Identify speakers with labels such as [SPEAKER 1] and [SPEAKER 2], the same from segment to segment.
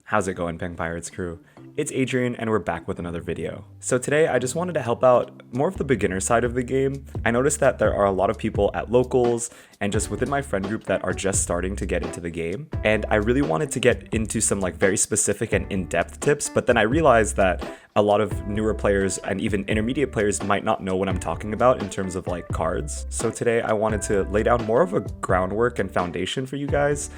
[SPEAKER 1] How's it going, Peng Pirates crew? It's Adrian and we're back with another video. So today I just wanted to help out more of the beginner side of the game. I noticed that there are a lot of people at locals and just within my friend group that are just starting to get into the game. And I really wanted to get into some like very specific and in-depth tips, but then I realized that a lot of newer players and even intermediate players might not know what I'm talking about in terms of like cards. So today I wanted to lay down more of a groundwork and foundation for you guys.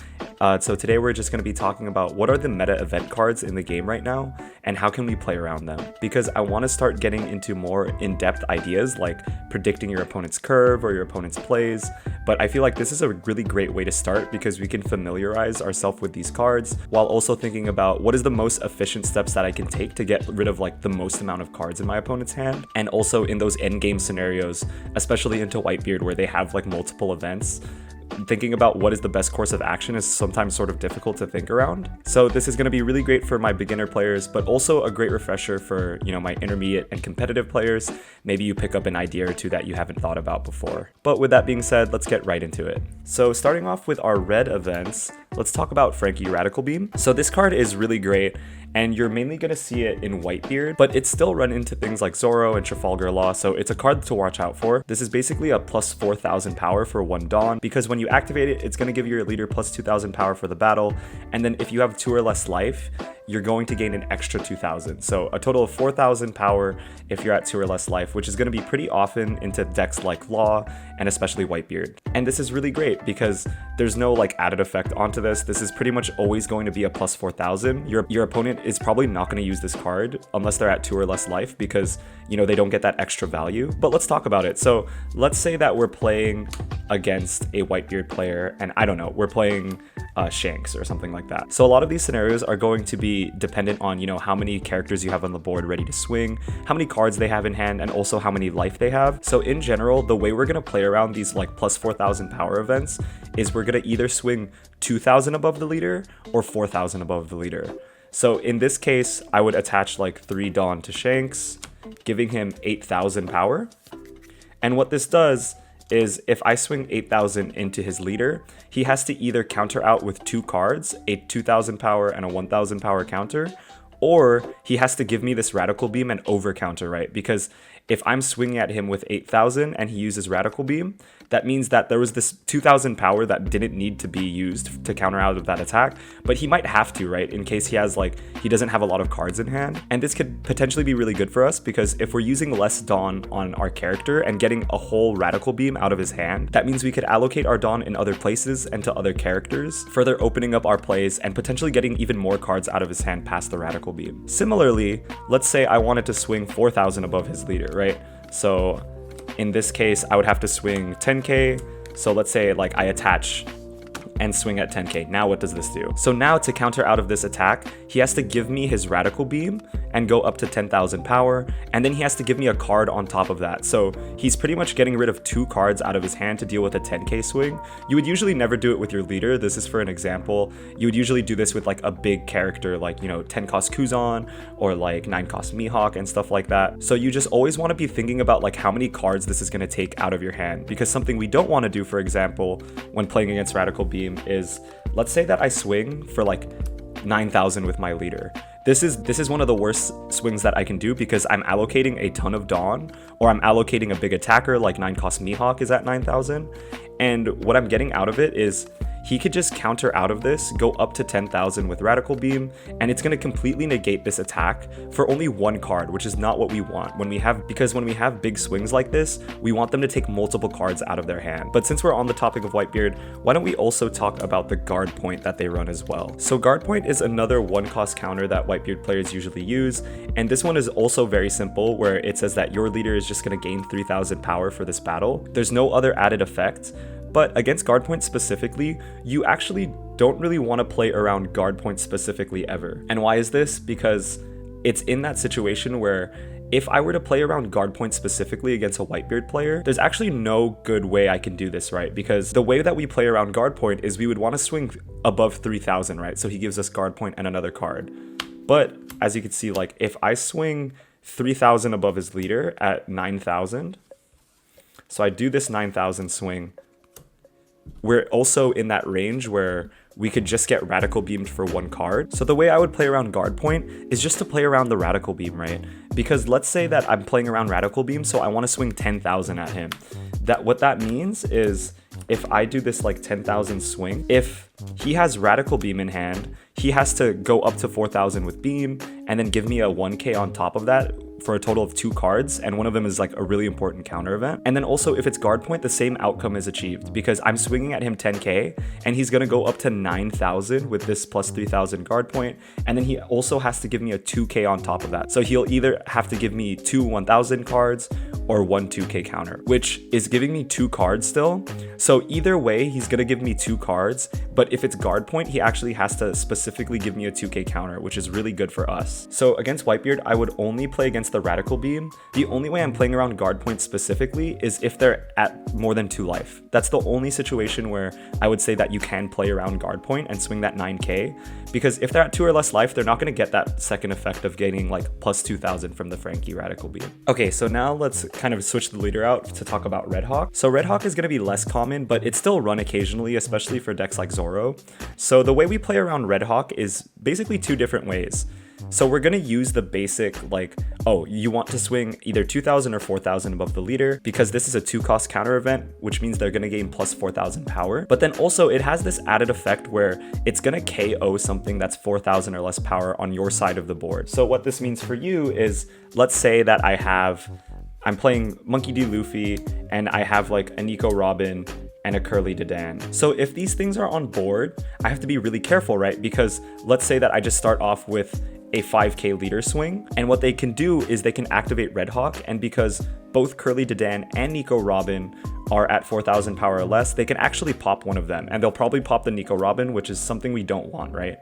[SPEAKER 1] So today we're just going to be talking about what are the meta event cards in the game right now and how can we play around them, because I want to start getting into more in-depth ideas like predicting your opponent's curve or your opponent's plays. But I feel like this is a really great way to start because we can familiarize ourselves with these cards while also thinking about what is the most efficient steps that I can take to get rid of like the most amount of cards in my opponent's hand. And also in those end game scenarios, especially into Whitebeard where they have like multiple events, thinking about what is the best course of action is sometimes sort of difficult to think around. So this is going to be really great for my beginner players, but also a great refresher for, my intermediate and competitive players. Maybe you pick up an idea or two that you haven't thought about before. But with that being said, let's get right into it. So starting off with our red events, let's talk about Frankie Radical Beam. So this card is really great, and you're mainly going to see it in Whitebeard, but it's still run into things like Zoro and Trafalgar Law, so it's a card to watch out for. This is basically a plus 4,000 power for 1 Dawn, because when you activate it, it's going to give your leader plus 2,000 power for the battle, and then if you have 2 or less life, you're going to gain an extra 2,000. So a total of 4,000 power if you're at 2 or less life, which is going to be pretty often into decks like Law and especially Whitebeard. And this is really great because there's no like added effect onto this. This is pretty much always going to be a plus 4,000. Your opponent is probably not going to use this card unless they're at 2 or less life because, they don't get that extra value. But let's talk about it. So let's say that we're playing against a Whitebeard player and I don't know, we're playing Shanks or something like that. So a lot of these scenarios are going to be dependent on, how many characters you have on the board ready to swing, how many cards they have in hand, and also how many life they have. So in general, the way we're going to play around these like plus 4,000 power events is we're going to either swing 2,000 above the leader or 4,000 above the leader. So in this case, I would attach like 3 Dawn to Shanks, giving him 8,000 power. And what this does is if I swing 8,000 into his leader, he has to either counter out with 2 cards, a 2,000 power and a 1,000 power counter, or he has to give me this Radical Beam and over counter, right? Because if I'm swinging at him with 8,000 and he uses Radical Beam, that means that there was this 2,000 power that didn't need to be used to counter out of that attack, but he might have to, right? In case he doesn't have a lot of cards in hand. And this could potentially be really good for us because if we're using less Dawn on our character and getting a whole Radical Beam out of his hand, that means we could allocate our Dawn in other places and to other characters, further opening up our plays and potentially getting even more cards out of his hand past the Radical Beam. Similarly, let's say I wanted to swing 4,000 above his leader, right? So in this case, I would have to swing 10k. So let's say like I attach and swing at 10k. Now what does this do? So now to counter out of this attack, he has to give me his Radical Beam and go up to 10,000 power, and then he has to give me a card on top of that. So he's pretty much getting rid of 2 cards out of his hand to deal with a 10k swing. You would usually never do it with your leader. This is for an example. You would usually do this with like a big character like, 10 cost Kuzan or like 9 cost Mihawk and stuff like that. So you just always want to be thinking about like how many cards this is going to take out of your hand, because something we don't want to do, for example, when playing against Radical Beam is, let's say that I swing for like 9,000 with my leader. This is one of the worst swings that I can do because I'm allocating a ton of Dawn, or I'm allocating a big attacker like 9 cost Mihawk is at 9,000, and what I'm getting out of it is he could just counter out of this, go up to 10,000 with Radical Beam, and it's going to completely negate this attack for only 1 card, which is not what we want because when we have big swings like this, we want them to take multiple cards out of their hand. But since we're on the topic of Whitebeard, why don't we also talk about the guard point that they run as well. So guard point is another 1 cost counter that Whitebeard players usually use, and this one is also very simple, where it says that your leader is just going to gain 3,000 power for this battle. There's no other added effect. But against guard point specifically, you actually don't really want to play around guard point specifically ever. And why is this? Because it's in that situation where if I were to play around guard point specifically against a Whitebeard player, there's actually no good way I can do this, right? Because the way that we play around guard point is we would want to swing above 3,000, right? So he gives us guard point and another card. But as you can see, like if I swing 3,000 above his leader at 9,000, so I do this 9,000 swing, we're also in that range where we could just get Radical Beamed for 1 card. So the way I would play around Guard Point is just to play around the Radical Beam, right? Because let's say that I'm playing around Radical Beam, so I want to swing 10,000 at him. What that means is if I do this like 10,000 swing, if he has Radical Beam in hand, he has to go up to 4,000 with Beam and then give me a 1k on top of that for a total of 2 cards, and one of them is like a really important counter event. And then also if it's Guard Point, the same outcome is achieved because I'm swinging at him 10k and he's gonna go up to 9,000 with this plus 3,000 Guard Point, and then he also has to give me a 2k on top of that. So he'll either have to give me 2 1,000 cards or 1 2k counter, which is giving me 2 cards still. So either way, he's gonna give me 2 cards, but if it's Guard Point, he actually has to specifically give me a 2k counter, which is really good for us. So against Whitebeard, I would only play against the Radical Beam. The only way I'm playing around Guard Point specifically is if they're at more than 2 life. That's the only situation where I would say that you can play around Guard Point and swing that 9k, because if they're at 2 or less life, they're not going to get that second effect of gaining like plus 2,000 from the Frankie Radical Beam. Okay, so now let's kind of switch the leader out to talk about Red Hawk. So Red Hawk is going to be less common, but it's still run occasionally, especially for decks like Zoro. So the way we play around Red Hawk is basically 2 different ways. So we're going to use the basic like, oh, you want to swing either 2,000 or 4,000 above the leader because this is a 2-cost counter event, which means they're going to gain plus 4,000 power. But then also it has this added effect where it's going to KO something that's 4,000 or less power on your side of the board. So what this means for you is, let's say that I'm playing Monkey D. Luffy and I have like a Nico Robin and a Curly Dedan. So if these things are on board, I have to be really careful, right? Because let's say that I just start off with a 5k leader swing, and what they can do is they can activate Red Hawk, and because both Curly Dedan and Nico Robin are at 4,000 power or less, they can actually pop one of them, and they'll probably pop the Nico Robin, which is something we don't want, right?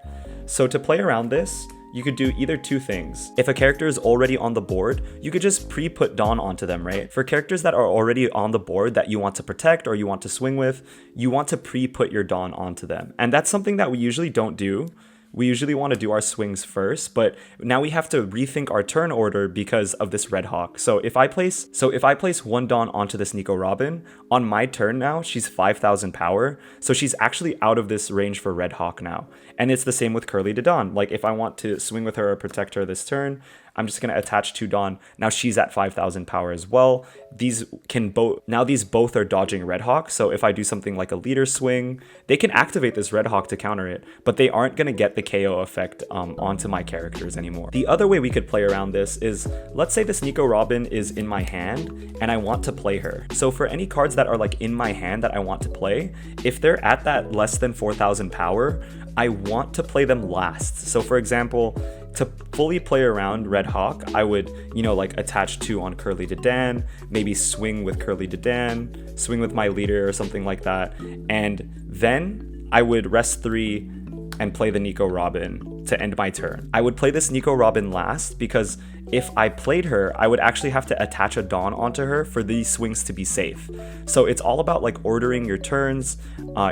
[SPEAKER 1] So to play around this, you could do either 2 things. If a character is already on the board, you could just pre-put Dawn onto them, right? For characters that are already on the board that you want to protect or you want to swing with, you want to pre-put your Dawn onto them. And that's something that we usually don't do. We usually want to do our swings first, but now we have to rethink our turn order because of this Red Hawk. So if I place 1 Dawn onto this Nico Robin, on my turn now, she's 5,000 power. So she's actually out of this range for Red Hawk now. And it's the same with Curly Dedan. Like if I want to swing with her or protect her this turn, I'm just going to attach 2 Dawn. Now she's at 5,000 power as well. These both are dodging Red Hawk. So if I do something like a leader swing, they can activate this Red Hawk to counter it, but they aren't going to get the KO effect onto my characters anymore. The other way we could play around this is, let's say this Nico Robin is in my hand and I want to play her. So for any cards that are like in my hand that I want to play, if they're at that less than 4,000 power, I want to play them last. So for example, to fully play around Red Hawk, I would, like attach 2 on Curly Dedan, maybe swing with Curly Dedan, swing with my leader or something like that. And then I would rest 3 and play the Nico Robin to end my turn. I would play this Nico Robin last because if I played her, I would actually have to attach a Dawn onto her for these swings to be safe. So it's all about like ordering your turns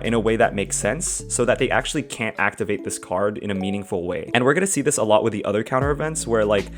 [SPEAKER 1] in a way that makes sense so that they actually can't activate this card in a meaningful way. And we're gonna see this a lot with the other counter events where like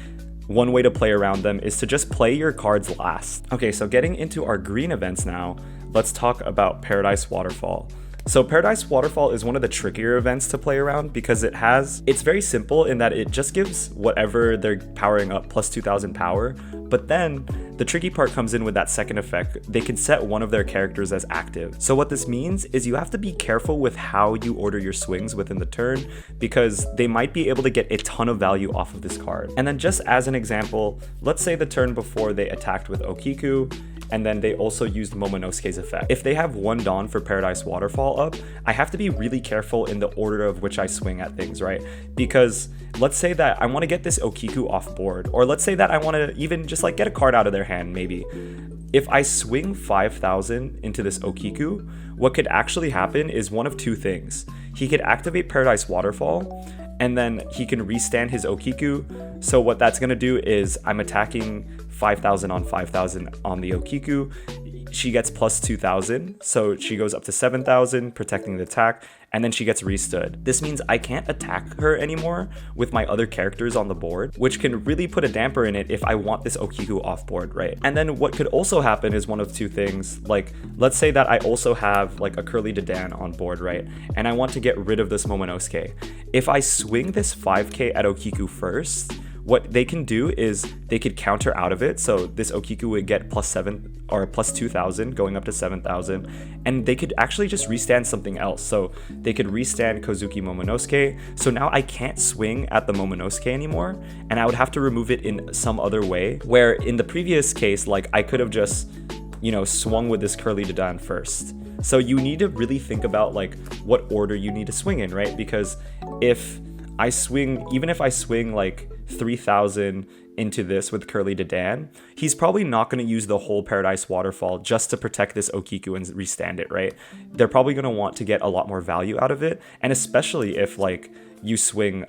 [SPEAKER 1] one way to play around them is to just play your cards last. Okay, so getting into our green events now, let's talk about Paradise Waterfall. So Paradise Waterfall is one of the trickier events to play around because it's very simple in that it just gives whatever they're powering up plus 2,000 power, but then the tricky part comes in with that second effect. They can set one of their characters as active. So what this means is you have to be careful with how you order your swings within the turn because they might be able to get a ton of value off of this card. And then just as an example, let's say the turn before they attacked with Okiku, and then they also used Momonosuke's effect. If they have 1 Dawn for Paradise Waterfall up, I have to be really careful in the order of which I swing at things, right? Because let's say that I want to get this Okiku off board, or let's say that I want to even just like get a card out of their hand maybe. If I swing 5,000 into this Okiku, what could actually happen is one of 2 things. He could activate Paradise Waterfall, and then he can restand his Okiku. So what that's going to do is I'm attacking 5,000 on 5,000 on the Okiku. she gets plus 2,000, so she goes up to 7,000, protecting the attack, and then she gets restood. This means I can't attack her anymore with my other characters on the board, which can really put a damper in it if I want this Okiku off board, right? And then what could also happen is one of two things. Like, let's say that I also have like a Curly Dedan on board, right? And I want to get rid of this Momonosuke. If I swing this 5k at Okiku first, what they can do is they could counter out of it. So this Okiku would get plus 7 or plus 2,000 going up to 7,000, and they could actually just restand something else. So they could restand Kozuki Momonosuke. So now I can't swing at the Momonosuke anymore, and I would have to remove it in some other way, where in the previous case, like I could have just, you know, swung with this Curly Dedan first. So you need to really think about like what order you need to swing in, right? Because if I swing, even if I swing like 3,000 into this with Curly Dedan, he's probably not going to use the whole Paradise Waterfall just to protect this Okiku and restand it, right? They're probably going to want to get a lot more value out of it, and especially if like you swing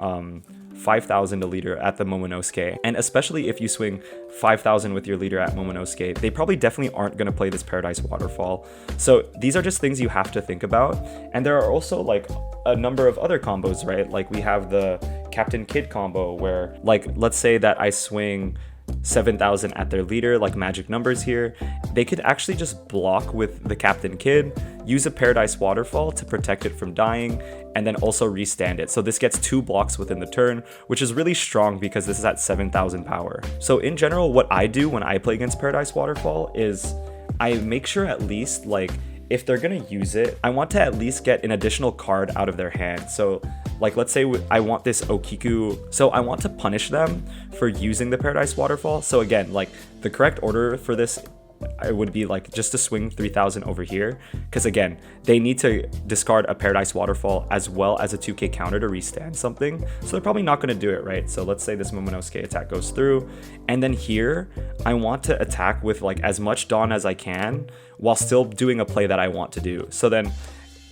[SPEAKER 1] 5,000 a leader at the Momonosuke, and especially if you swing 5,000 with your leader at Momonosuke, they probably definitely aren't going to play this Paradise Waterfall. So these are just things you have to think about. And there are also like a number of other combos, right? Like we have the Captain Kid combo where, like, let's say that I swing 7,000 at their leader, like magic numbers here, they could actually just block with the Captain Kid, use a Paradise Waterfall to protect it from dying, and then also restand it. So this gets 2 blocks within the turn, which is really strong because this is at 7,000 power. So in general, what I do when I play against Paradise Waterfall is I make sure at least, like, if they're gonna use it, I want to at least get an additional card out of their hand. So like, let's say I want this Okiku, so I want to punish them for using the Paradise Waterfall. So again, like the correct order for this, it would be like just to swing 3,000 over here, because again, they need to discard a Paradise Waterfall as well as a 2k counter to restand something, so they're probably not going to do it, right? So let's say this Momonosuke attack goes through, and then here I want to attack with like as much Dawn as I can while still doing a play that I want to do. So then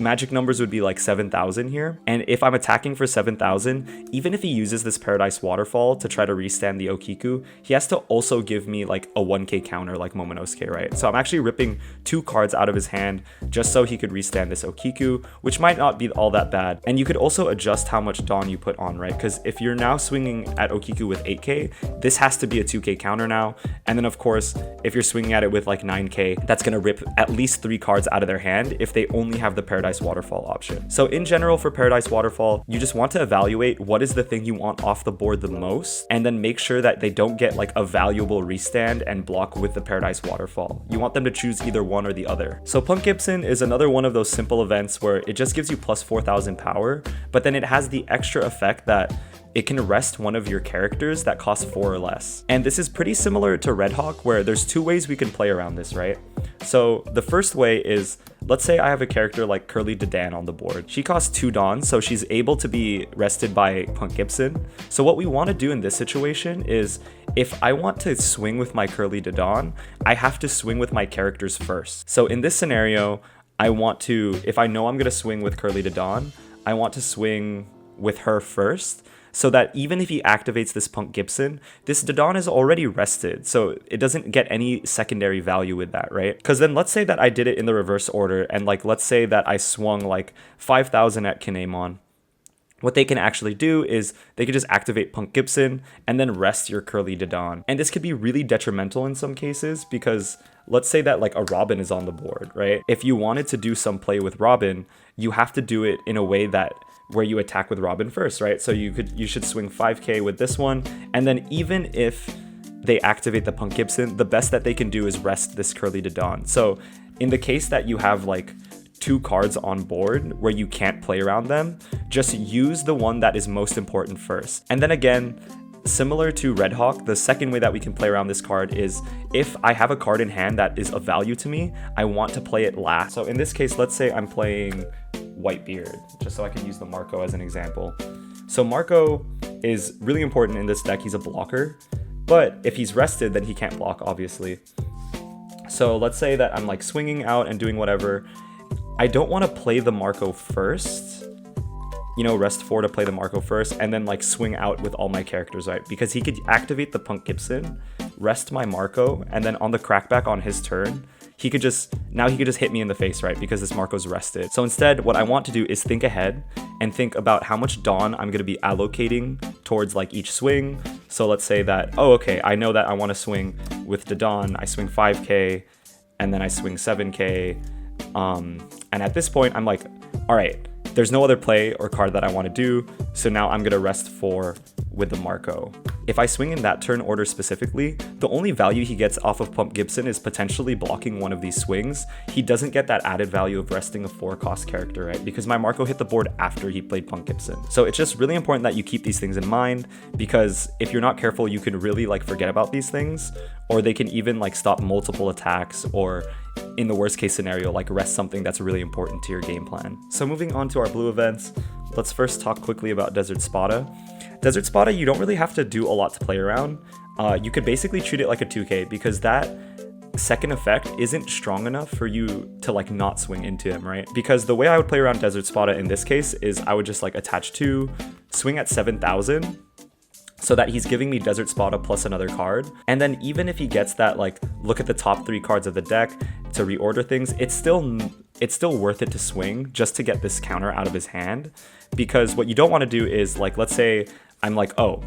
[SPEAKER 1] magic numbers would be like 7,000 here, and if I'm attacking for 7,000, even if he uses this Paradise Waterfall to try to restand the Okiku, he has to also give me like a 1k counter like Momonosuke, right? So I'm actually ripping 2 cards out of his hand just so he could restand this Okiku, which might not be all that bad. And you could also adjust how much Dawn you put on, right? Because if you're now swinging at Okiku with 8k, this has to be a 2k counter now. And then of course, if you're swinging at it with like 9k, that's gonna rip at least 3 cards out of their hand if they only have the Paradise Waterfall option. So in general for Paradise Waterfall, you just want to evaluate what is the thing you want off the board the most, and then make sure that they don't get like a valuable restand and block with the Paradise Waterfall. You want them to choose either one or the other. So Punk Gibson is another one of those simple events where it just gives you plus 4,000 power, but then it has the extra effect that it can rest one of your characters that costs 4 or less. And this is pretty similar to Red Hawk, where there's 2 ways we can play around this, right? So the first way is, let's say I have a character like Curly Dedan on the board. She costs 2 Dawn, so she's able to be rested by Punk Gibson. So what we want to do in this situation is, if I want to swing with my Curly Dedan, I have to swing with my characters first. So in this scenario, I want to, if I know I'm going to swing with Curly Dedan, I want to swing with her first, so that even if he activates this Punk Gibson, this Dedan is already rested, so it doesn't get any secondary value with that, right? Because then let's say that I did it in the reverse order, and like let's say that I swung like 5,000 at Kinemon. What they can actually do is they could just activate Punk Gibson and then rest your Curly Dedan. And this could be really detrimental in some cases, because let's say that like a Robin is on the board, right? If you wanted to do some play with Robin, you have to do it in a way that where you attack with Robin first, right? So you should swing 5k with this one, and then even if they activate the Punk Gibson, the best that they can do is rest this Curly Dedan. So in the case that you have like 2 cards on board where you can't play around them, just use the one that is most important first. And then again, similar to Red Hawk, the second way that we can play around this card is, if I have a card in hand that is of value to me, I want to play it last. So in this case, let's say I'm playing Whitebeard, just so I can use the Marco as an example. So Marco is really important in this deck. He's a blocker, but if he's rested, then he can't block, obviously. So let's say that I'm like swinging out and doing whatever. I don't want to play the Marco first, you know, rest 4 to play the Marco first, and then like swing out with all my characters, right? Because he could activate the Punk Gibson, rest my Marco, and then on the crackback on his turn, he could just hit me in the face, right? Because this Marco's rested. So instead, what I want to do is think ahead and think about how much Dawn I'm going to be allocating towards like each swing. So let's say that, oh, okay, I know that I want to swing with the Dawn. I swing 5k and then I swing 7k. And at this point, I'm like, all right, there's no other play or card that I want to do. So now I'm going to rest 4 with the Marco. If I swing in that turn order specifically, the only value he gets off of Pump Gibson is potentially blocking one of these swings. He doesn't get that added value of resting a 4-cost character, right? Because my Marco hit the board after he played Pump Gibson. So it's just really important that you keep these things in mind, because if you're not careful, you can really like forget about these things, or they can even like stop multiple attacks, or in the worst case scenario, like rest something that's really important to your game plan. So moving on to our blue events, let's first talk quickly about Desert Spada. Desert Spada, you don't really have to do a lot to play around. You could basically treat it like a 2k, because that second effect isn't strong enough for you to like not swing into him, right? Because the way I would play around Desert Spada in this case is I would just like attach 2, swing at 7,000, so that he's giving me Desert Spada plus another card. And then even if he gets that like look at the top 3 cards of the deck to reorder things, it's still worth it to swing just to get this counter out of his hand. Because what you don't want to do is like, let's say I'm like, oh,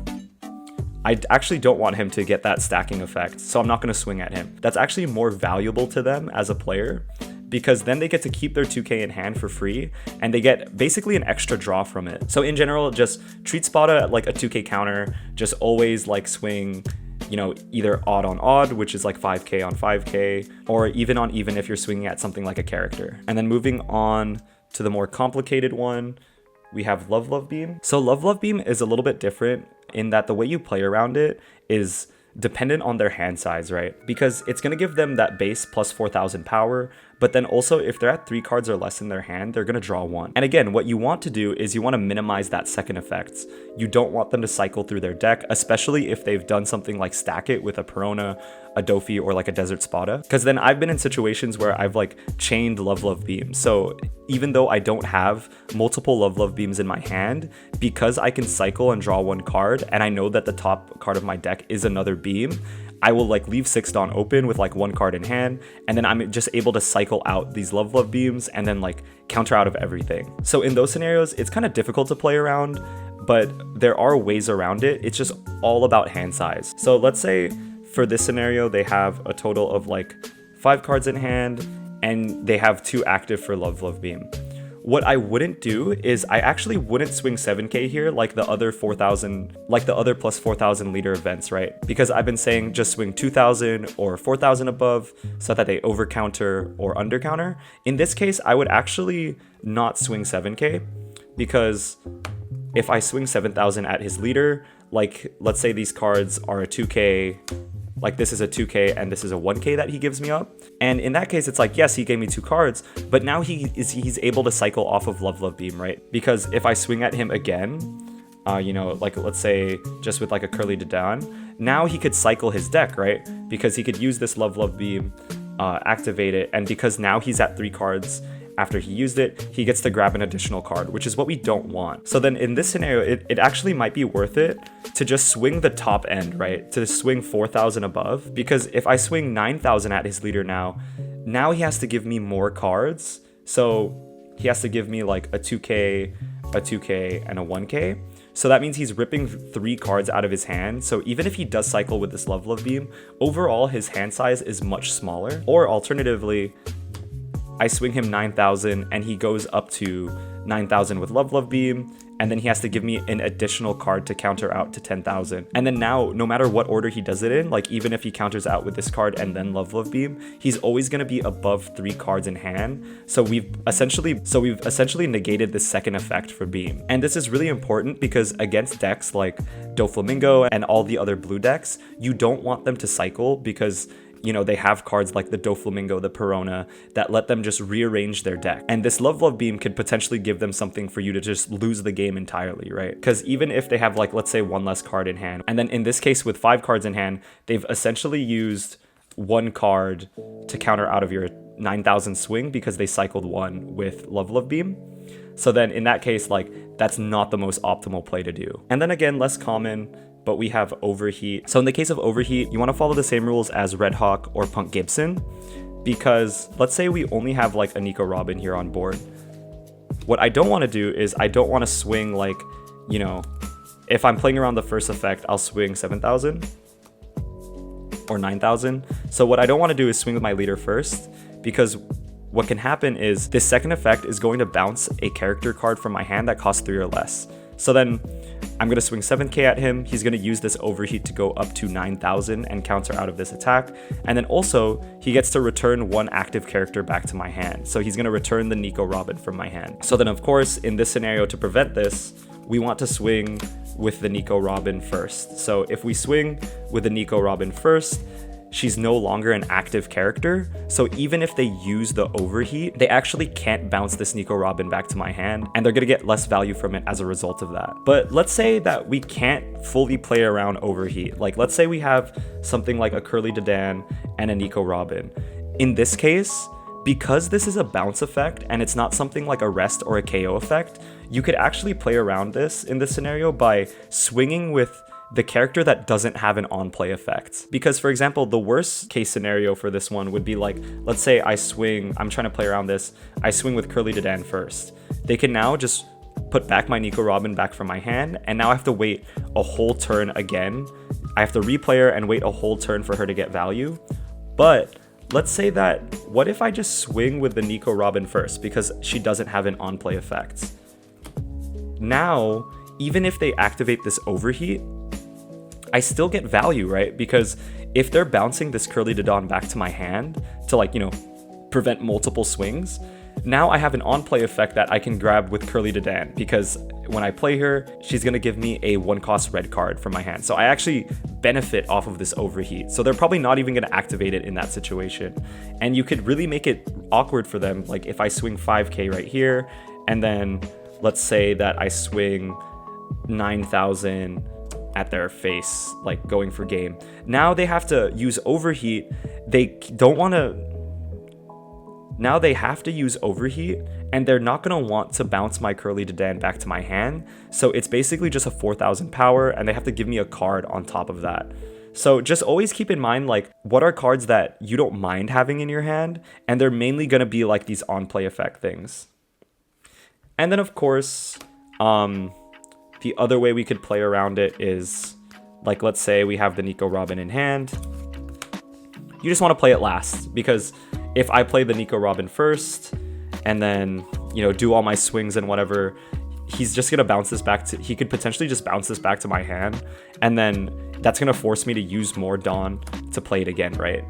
[SPEAKER 1] I actually don't want him to get that stacking effect, so I'm not going to swing at him. That's actually more valuable to them as a player, because then they get to keep their 2k in hand for free, and they get basically an extra draw from it. So in general, just treat Spada like a 2k counter. Just always like swing, you know, either odd on odd, which is like 5k on 5k, or even on even if you're swinging at something like a character. And then moving on to the more complicated one, we have Love Beam. So Love Beam is a little bit different in that the way you play around it is dependent on their hand size, right? Because it's going to give them that base plus 4,000 power, but then also if they're at 3 cards or less in their hand, they're going to draw 1. And again, what you want to do is you want to minimize that second effect. You don't want them to cycle through their deck, especially if they've done something like stack it with a Perona, a Dofi, or like a Desert Spada. Because then I've been in situations where I've like chained Love Beam. So even though I don't have multiple Love Beams in my hand, because I can cycle and draw 1 card, and I know that the top card of my deck is another beam, I will like leave 6 Dawn open with like 1 card in hand, and then I'm just able to cycle out these Love Beams and then like counter out of everything. So in those scenarios, it's kind of difficult to play around, but there are ways around it. It's just all about hand size. So let's say for this scenario, they have a total of like 5 cards in hand, and they have 2 active for Love Beam. What I wouldn't do is I actually wouldn't swing 7k here like the other 4,000, like the other plus 4,000 leader events, right? Because I've been saying just swing 2,000 or 4,000 above so that they over counter or under counter. In this case, I would actually not swing 7k, because if I swing 7,000 at his leader, like let's say these cards are a 2k, like this is a 2k and this is a 1k that he gives me up. And in that case, it's like, yes, he gave me 2 cards, but now he's able to cycle off of Love Beam, right? Because if I swing at him again, you know, like let's say just with like a Curly Dadan, now he could cycle his deck, right? Because he could use this Love Beam, activate it, and because now he's at 3 cards after he used it, he gets to grab an additional card, which is what we don't want. So then in this scenario, it actually might be worth it to just swing the top end, right? To swing 4,000 above, because if I swing 9,000 at his leader now he has to give me more cards. So he has to give me like a 2k, a 2k, and a 1k. So that means he's ripping 3 cards out of his hand. So even if he does cycle with this Love Beam, overall his hand size is much smaller. Or alternatively, I swing him 9,000 and he goes up to 9,000 with Love Beam, and then he has to give me an additional card to counter out to 10,000. And then now, no matter what order he does it in, like even if he counters out with this card and then Love Beam, he's always going to be above 3 cards in hand. So we've essentially negated the second effect for Beam. And this is really important because against decks like Doflamingo and all the other blue decks, you don't want them to cycle, because you know, they have cards like the Doflamingo, the Perona, that let them just rearrange their deck. And this Love Beam could potentially give them something for you to just lose the game entirely, right? Because even if they have like, let's say 1 less card in hand, and then in this case with 5 cards in hand, they've essentially used 1 card to counter out of your 9,000 swing because they cycled 1 with Love Beam. So then in that case, like that's not the most optimal play to do. And then again, less common, but we have Overheat. So in the case of Overheat, you want to follow the same rules as Red Hawk or Punk Gibson. because let's say we only have like a Nico Robin here on board. What I don't want to do is I don't want to swing like, you know, if I'm playing around the first effect, I'll swing 7,000 or 9,000. So what I don't want to do is swing with my leader first, because what can happen is this second effect is going to bounce a character card from my hand that costs 3 or less. So then I'm going to swing 7k at him. He's going to use this overheat to go up to 9,000 and counter out of this attack. And then also he gets to return one active character back to my hand. So he's going to return the Nico Robin from my hand. So then of course, in this scenario, to prevent this, we want to swing with the Nico Robin first. So if we swing with the Nico Robin first, she's no longer an active character. So even if they use the overheat, they actually can't bounce this Nico Robin back to my hand, and they're gonna get less value from it as a result of that. But let's say that we can't fully play around overheat. Like let's say we have something like a Curly Dedan and a Nico Robin. In this case, because this is a bounce effect and it's not something like a rest or a KO effect, you could actually play around this in this scenario by swinging with the character that doesn't have an on-play effect. Because for example, the worst case scenario for this one would be like, let's say I'm trying to play around this, I swing with Curly Dedan first. They can now just put back my Nico Robin back from my hand, and now I have to wait a whole turn again. I have to replay her and wait a whole turn for her to get value. But let's say that, what if I just swing with the Nico Robin first because she doesn't have an on-play effect? Now, even if they activate this overheat, I still get value, right? Because if they're bouncing this Curly Dedan back to my hand to like, you know, prevent multiple swings, now I have an on-play effect that I can grab with Curly Dedan, because when I play her, she's gonna give me a 1-cost red card from my hand. So I actually benefit off of this overheat. So they're probably not even gonna activate it in that situation. And you could really make it awkward for them. Like if I swing 5k right here, and then let's say that I swing 9,000 at their face, like going for game. Now they have to use overheat. Now they have to use overheat, and they're not going to want to bounce my Curly Dedan back to my hand. So it's basically just a 4,000 power, and they have to give me a card on top of that. So just always keep in mind, like, what are cards that you don't mind having in your hand, and they're mainly going to be like these on-play effect things. And then of course, the other way we could play around it is, like, let's say we have the Nico Robin in hand. You just want to play it last, because if I play the Nico Robin first and then, you know, do all my swings and whatever, he's just going to bounce this back to, he could potentially just bounce this back to my hand, and then that's going to force me to use more Dawn to play it again, right?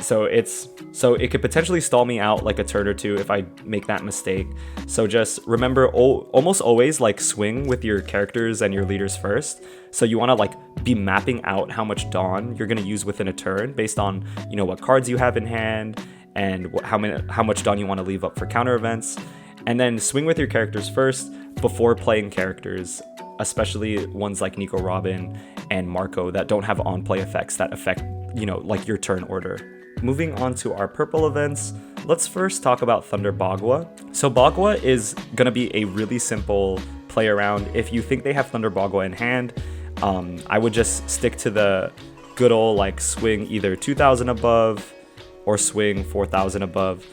[SPEAKER 1] So it could potentially stall me out like a turn or two if I make that mistake. So just remember, almost always like swing with your characters and your leaders first. So you want to like be mapping out how much Dawn you're going to use within a turn based on, you know, what cards you have in hand and how much Dawn you want to leave up for counter events. And then swing with your characters first before playing characters, especially ones like Nico Robin and Marco that don't have on-play effects that affect, you know, like your turn order. Moving on to our purple events, let's first talk about Thunderbagua. So Bagua is going to be a really simple play around. If you think they have Thunderbagua in hand, I would just stick to the good old like swing either 2,000 above or swing 4,000 above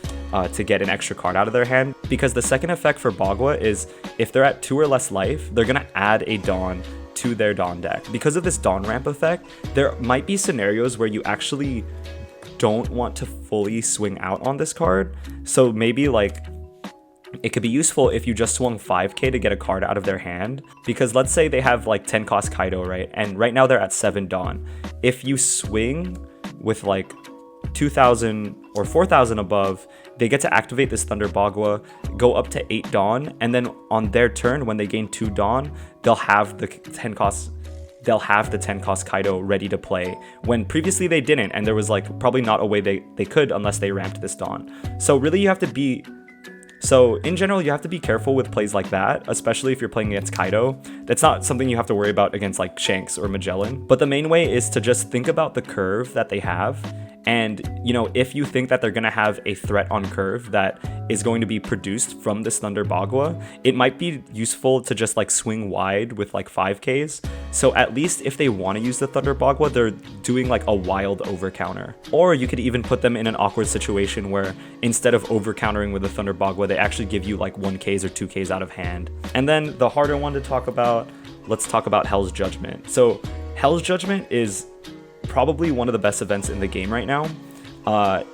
[SPEAKER 1] to get an extra card out of their hand. Because the second effect for Bagua is if they're at 2 or less life, they're going to add a Dawn to their Dawn deck. Because of this Dawn ramp effect, there might be scenarios where you actually don't want to fully swing out on this card. So maybe like it could be useful if you just swung 5k to get a card out of their hand, because let's say they have like 10 cost Kaido, right? And right now they're at 7 Dawn. If you swing with like 2,000 or 4,000 above, they get to activate this Thunderbagua, go up to 8 Dawn, and then on their turn when they gain 2 Dawn, they'll have the 10 cost Kaido ready to play, when previously they didn't, and there was like probably not a way they could unless they ramped this Dawn. So really in general, you have to be careful with plays like that, especially if you're playing against Kaido. That's not something you have to worry about against like Shanks or Magellan. But the main way is to just think about the curve that they have And, you know, if you think that they're going to have a threat on curve that is going to be produced from this Thunderbagua, it might be useful to just like swing wide with like 5Ks. So at least if they want to use the Thunderbagua, they're doing like a wild overcounter. Or you could even put them in an awkward situation where instead of overcountering with the Thunderbagua, they actually give you like 1Ks or 2Ks out of hand. And then the harder one to talk about, let's talk about Hell's Judgment. So Hell's Judgment is probably one of the best events in the game right now.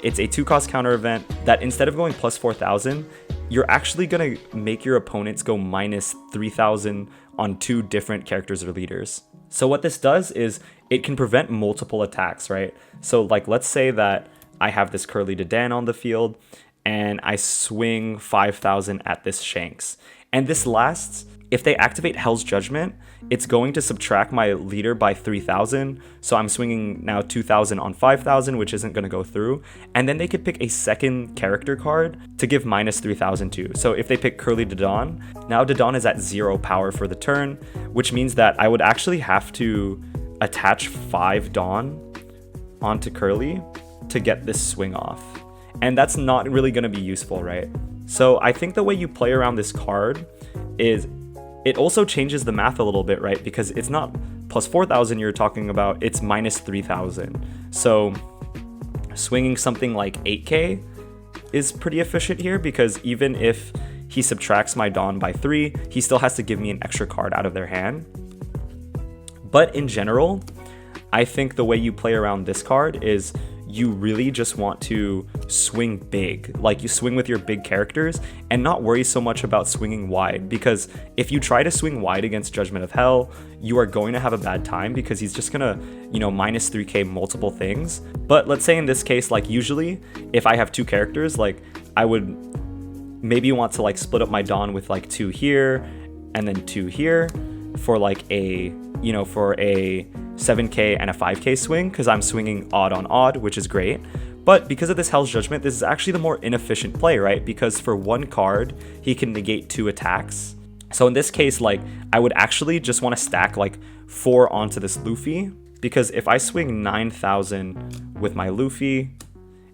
[SPEAKER 1] It's a 2-cost counter event that instead of going plus 4,000, you're actually going to make your opponents go minus 3,000 on 2 different characters or leaders. So what this does is it can prevent multiple attacks, right? So like, let's say that I have this Curly Dedan on the field and I swing 5,000 at this Shanks. And this lasts, if they activate Hell's Judgment, it's going to subtract my leader by 3,000. So I'm swinging now 2,000 on 5,000, which isn't going to go through. And then they could pick a second character card to give minus 3,000 to. So if they pick Curly Dedan, now Dedan is at 0 power for the turn, which means that I would actually have to attach 5 Dawn onto Curly to get this swing off. And that's not really going to be useful, right? So I think the way you play around this card is it also changes the math a little bit, right? Because it's not plus 4,000 you're talking about, it's minus 3,000. So swinging something like 8K is pretty efficient here, because even if he subtracts my Dawn by 3, he still has to give me an extra card out of their hand. But in general, I think the way you play around this card is you really just want to swing big. Like, you swing with your big characters and not worry so much about swinging wide, because if you try to swing wide against Judgment of Hell, you are going to have a bad time because he's just gonna, you know, minus 3K multiple things. But let's say in this case, like usually if I have 2 characters, like I would maybe want to like split up my Dawn with like 2 here and then 2 here for like a, you know, for a 7K and a 5K swing, because I'm swinging odd on odd, which is great. But because of this Hell's Judgment, this is actually the more inefficient play, right? Because for 1 card, he can negate 2 attacks. So in this case, like, I would actually just want to stack like 4 onto this Luffy, because if I swing 9,000 with my Luffy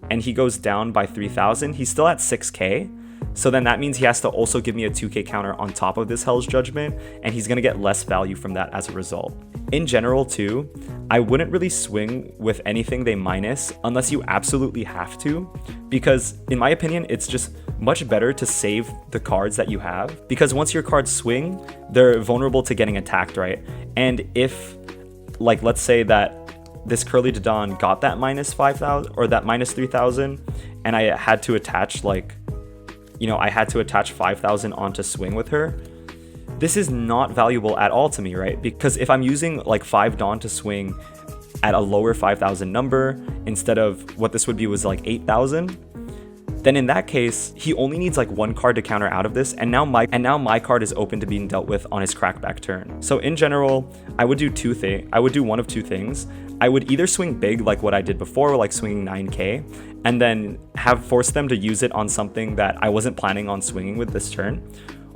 [SPEAKER 1] and he goes down by 3,000, he's still at 6K. So then that means he has to also give me a 2K counter on top of this Hell's Judgment, and he's going to get less value from that as a result. In general too, I wouldn't really swing with anything they minus unless you absolutely have to, because in my opinion, it's just much better to save the cards that you have, because once your cards swing, they're vulnerable to getting attacked, right? And if, like, let's say that this Curly Dedan got that minus 5,000 or that minus 3,000, and I had to attach like, you know, I had to attach 5,000 onto swing with her, this is not valuable at all to me, right? Because if I'm using like 5 Dawn to swing at a lower 5,000 number instead of what this would be was like 8,000, then in that case, he only needs like 1 card to counter out of this, and now my card is open to being dealt with on his crackback turn. So in general, I would do one of 2 things. I would either swing big like what I did before, like swinging 9K, and then force them to use it on something that I wasn't planning on swinging with this turn.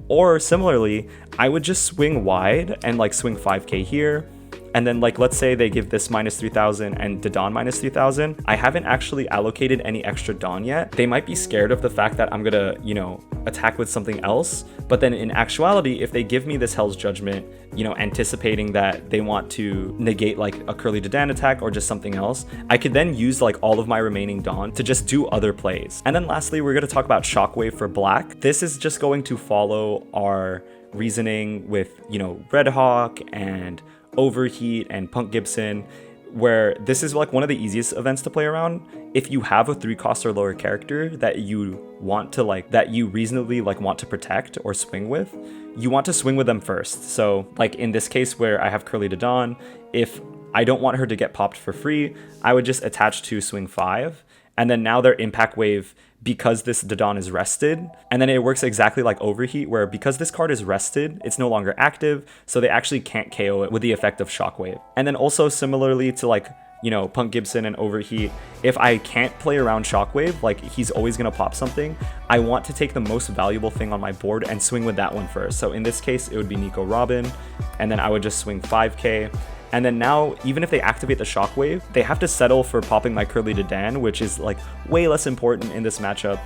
[SPEAKER 1] Or similarly, I would just swing wide and like swing 5K here. And then like, let's say they give this minus 3,000 and Dedan minus 3,000. I haven't actually allocated any extra Dawn yet. They might be scared of the fact that I'm gonna, you know, attack with something else. But then in actuality, if they give me this Hell's Judgment, you know, anticipating that they want to negate like a Curly Dedan attack or just something else, I could then use like all of my remaining Dawn to just do other plays. And then lastly, we're gonna talk about Shockwave for black. This is just going to follow our reasoning with, you know, Red Hawk and Overheat and Punk Gibson, where this is like one of the easiest events to play around. If you have a 3-cost or lower character that you want to like, that you reasonably like want to protect or swing with, you want to swing with them first. So like in this case where I have Curly Dedan, if I don't want her to get popped for free, I would just attach to swing 5, and then now their impact wave, because this Dedan is rested, and then it works exactly like Overheat, where because this card is rested, it's no longer active, so they actually can't KO it with the effect of Shockwave. And then also similarly to like, you know, Punk Gibson and Overheat, if I can't play around Shockwave, like he's always gonna pop something, I want to take the most valuable thing on my board and swing with that one first. So in this case, it would be Nico Robin, and then I would just swing 5K, And then now, even if they activate the Shockwave, they have to settle for popping my Curly Dedan, which is like way less important in this matchup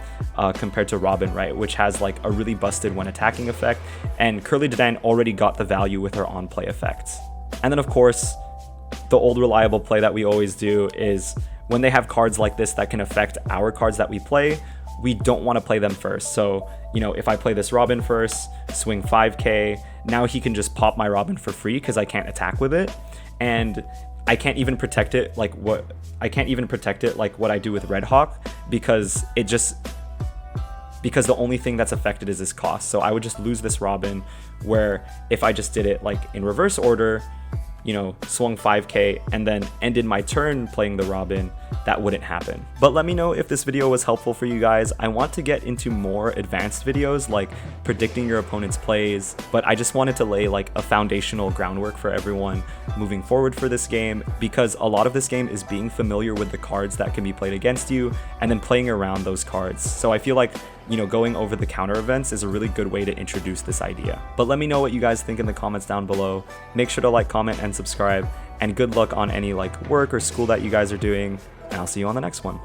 [SPEAKER 1] compared to Robin, right? Which has like a really busted when attacking effect, and Curly Dedan already got the value with her on-play effects. And then of course, the old reliable play that we always do is when they have cards like this that can affect our cards that we play, we don't want to play them first. So, you know, if I play this Robin first, swing 5k, now he can just pop my Robin for free because I can't attack with it. And I can't even protect it like what I do with Red Hawk, because the only thing that's affected is this cost. So I would just lose this Robin, where if I just did it like in reverse order, you know, swung 5k and then ended my turn playing the Robin, that wouldn't happen. But let me know if this video was helpful for you guys. I want to get into more advanced videos like predicting your opponent's plays, but I just wanted to lay like a foundational groundwork for everyone moving forward for this game, because a lot of this game is being familiar with the cards that can be played against you and then playing around those cards. So I feel like, you know, going over the counter events is a really good way to introduce this idea. But let me know what you guys think in the comments down below. Make sure to like, comment, and subscribe, and good luck on any like work or school that you guys are doing, and I'll see you on the next one.